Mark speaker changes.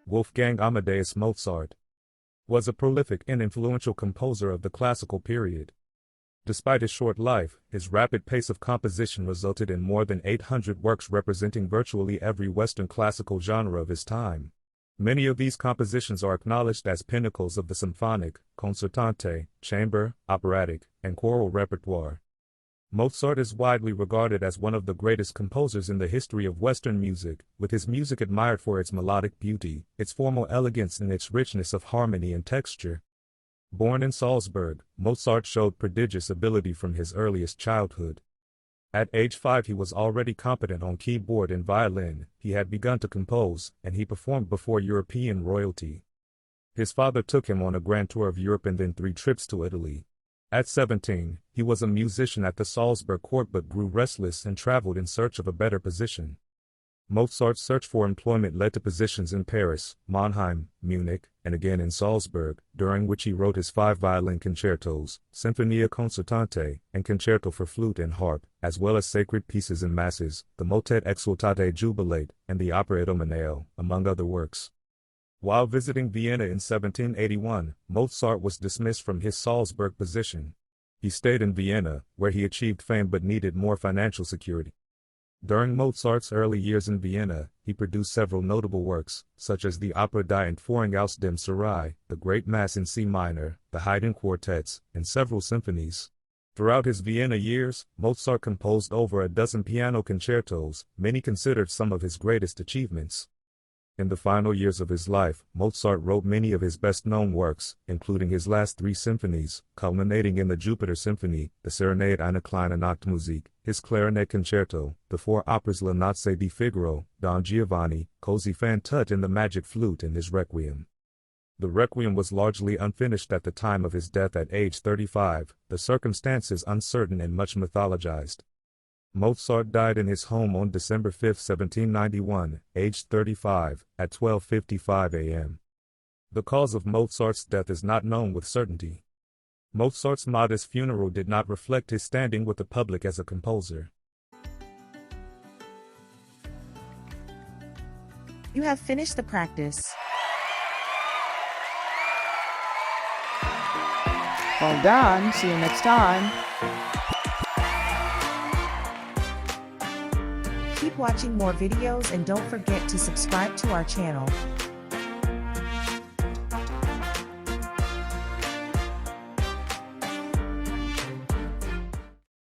Speaker 1: Wolfgang Amadeus Mozart was a prolific and influential composer of the classical period. Despite his short life, his rapid pace of composition resulted in more than 800 works representing virtually every Western classical genre of his time. Many of these compositions are acknowledged as pinnacles of the symphonic, concertante, chamber, operatic, and choral repertoire. Mozart is widely regarded as one of the greatest composers in the history of Western music, with his music admired for its melodic beauty, its formal elegance and its richness of harmony and texture. Born in Salzburg, Mozart showed prodigious ability from his earliest childhood. At age 5 he was already competent on keyboard and violin, he had begun to compose, and he performed before European royalty. His father took him on a grand tour of Europe and then 3 trips to Italy. At 17, he was a musician at the Salzburg court but grew restless and traveled in search of a better position. Mozart's search for employment led to positions in Paris, Mannheim, Munich, and again in Salzburg, during which he wrote his 5 violin concertos, Sinfonia Concertante, and Concerto for Flute and Harp, as well as sacred pieces and masses, the Motet Exultate Jubilate, and the Opera Idomeneo, among other works. While visiting Vienna in 1781, Mozart was dismissed from his Salzburg position. He stayed in Vienna, where he achieved fame but needed more financial security. During Mozart's early years in Vienna, he produced several notable works, such as the Opera Die Entführung aus dem Serail, the Great Mass in C minor, the Haydn Quartets, and several symphonies. Throughout his Vienna years, Mozart composed over a dozen piano concertos, many considered some of his greatest achievements. In the final years of his life, Mozart wrote many of his best-known works, including his last 3 symphonies, culminating in the Jupiter Symphony, the Serenade eine kleine Nachtmusik, his Clarinet Concerto, the 4 operas La Nozze di Figaro, Don Giovanni, Così fan tutte and the Magic Flute, and his Requiem. The Requiem was largely unfinished at the time of his death at age 35, the circumstances uncertain and much mythologized. Mozart died in his home on December 5, 1791, aged 35, at 12:55 a.m. The cause of Mozart's death is not known with certainty. Mozart's modest funeral did not reflect his standing with the public as a composer.
Speaker 2: You have finished the practice.
Speaker 3: Well done. See you next time.
Speaker 2: Keep watching more videos and don't forget to subscribe to our channel.